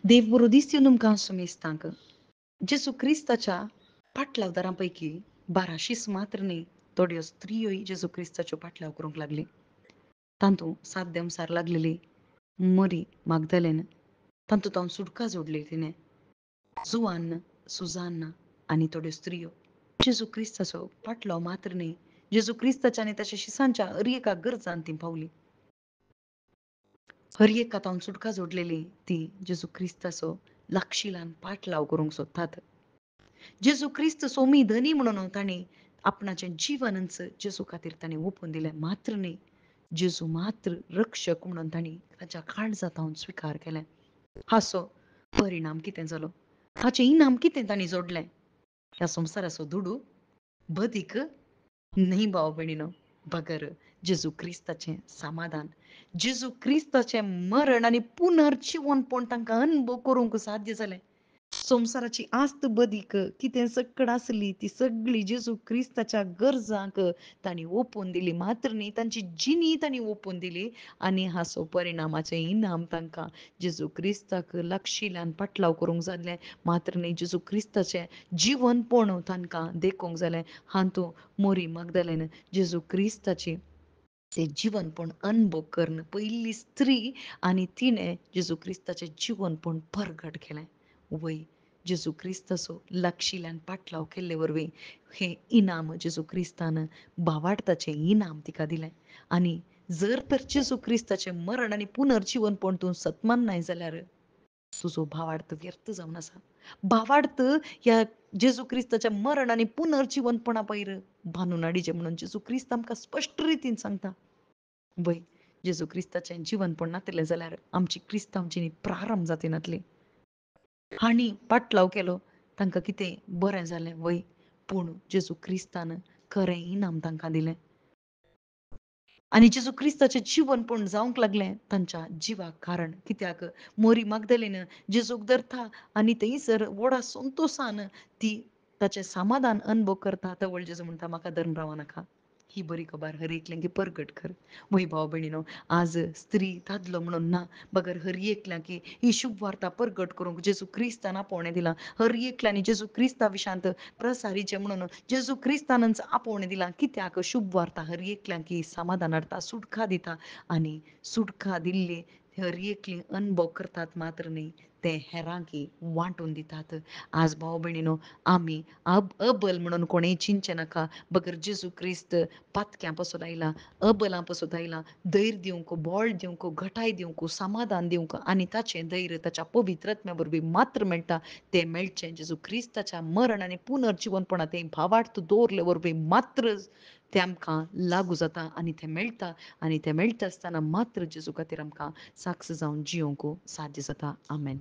देव बरो दिसती तुमकां सुमेस्तांक जेजू क्रिस्ताच्या पाटलावदारांपैकी 12 मात्र न्ही थोड्यो स्त्रियोय जेजू क्रिस्ताच्यो पाटलाव करूंक लागली. तांतूं 7 देंवसार लागलेली मरी मागदलेन, तांतूं तावन सुटका जोडली तिणें, जुआन्न, सुजान्ना आनी थोड्यो स्त्रियो जेजू क्रिस्ताचो पाटलाव मात्र न्ही जेजू क्रिस्ताच्या आनी ताच्या शिसांच्या हर एका गरजांत ती पावली. हर एका तावन सुटका जोडलेली ती जेजू क्रिस्ताचो लागशिलान पाटलाव करूंक सोदतात. जेजू क्रिस्त सोमी धनी म्हणून तांणी आपणाचें जिवनच जेजू खातीर तांणी ओपून दिलें मात्र न्ही जेजू मात्र रक्षक म्हणून तांणी ताच्या काळजांत हांव स्विकार केलें. हाचो परिणाम कितें जालो, हाचें इनाम कितें तांणी जोडलें? ह्या संवसाराचो दुडू बदीक न्ही भाव भयणीनो, बगर जेजू क्रिस्ताचें समाधान, जेजू क्रिस्ताचें मरण आनी पुनर्जीवनपण तांकां अनुभव करूंक साध्य जालें. संवसाराची आस्त बदीक कितें सकड आसली ती सगळी जेजू क्रिस्ताच्या गरजांक तांणी ओपून दिली मात्र न्ही तांची जिणी तांणी ओपून दिली आनी हाचो परिणामाचें इनाम तांकां जेजू क्रिस्ताक लागशिल्ल्यान पाटलाव करूंक जाल्लें मात्र न्ही जेजू क्रिस्ताचें जिवनपण तांकां देखूंक जालें. हातूंत मोरी मागदलेन जेजू क्रिस्ताची ते जिवनपण अनुभव करून पयली स्त्री आनी तिणें जेजू क्रिस्ताचें जिवनपण परगट केलें. वय जेजू क्रिस्ताचो लागशिल्ल्यान पाटलाव केल्ले वरवीं हें इनाम जेजू क्रिस्तान भावार्थाचें इनाम तिका दिलें. आनी जर तर जेजू क्रिस्ताचें मरण आनी पुनर्जीवनपण तूं सतमाननाय जाल्यार तुजो भावार्थ व्यर्थ जावन आसा. भावार्थ ह्या जेजू क्रिस्ताच्या मरण आनी पुनर्जीवनपणा पयर बांदून हाडिचें म्हणून जेजू क्रिस्त आमकां स्पश्ट रितीन सांगता. वय जेजू क्रिस्ताचें जिवनपण नातलें जाल्यार आमची क्रिस्तांव जिणी प्रारंभ जावची नासली. हांणी पाटलाव केलो तांकां कितें बरें जालें वय, पूण जेजू क्रिस्तान खरें इनाम तांकां दिलें. आनी जेजू क्रिस्ताचें जिवनपण जावंक लागलें तांच्या जिवाक कारण. कित्याक मोरी मागदलेन जेजूक धरता आनी थंयसर व्हडा संतोशान ती ताचें समाधान अनुभव करता तवळ जेजू म्हणटा म्हाका धरून रावं नाका. ही बरी खबर हर एकल्यांक परगट कर. वय भाव भयणीनो, आज स्त्री दादलो म्हणून ना, बगर हर एकल्यांक ही शुभ वार्ता परगट करूंक जेजू क्रिस्तान आपोवणें दिलां. हर एकल्यांनी जेजू क्रिस्ता विशांत प्रसारीचें म्हणून जेजू क्रिस्तानच आपोवणें दिलां. कित्याक शुभ वार्ता हर एकल्यांक समाधान हाडटा, सुटका दिता आनी सुटका दिल्ली हर एकलीं अनुभव करतात मात्र न्ही ते हेरांकय वांटून दितात. आज भाव भयणीनो, आमी अबल म्हणून कोणेय चिंतचें नाका, बगर जेजू क्रिस्त पातक्यां पासून आयला, अबलां पासून आयला, धैर्य दिवंक, बळ दिवंक, घटाय दिवंक, समाधान दिवंक आनी ताचें धैर्य ताच्या पवित्र आत्म्या वरवीं मात्र मेळटा. तें मेळचें जेजू क्रिस्ताच्या मरण आनी पुनर्जीवनपणा तें भावार्थ दवरले वरवीं मात्र तें आमकां लागू जाता आनी तें मेळटा आनी तें मेळटा आसतना मात्र जेजू खातीर आमकां साक्ष जावन जियोंक साध्य जाता. आमेन.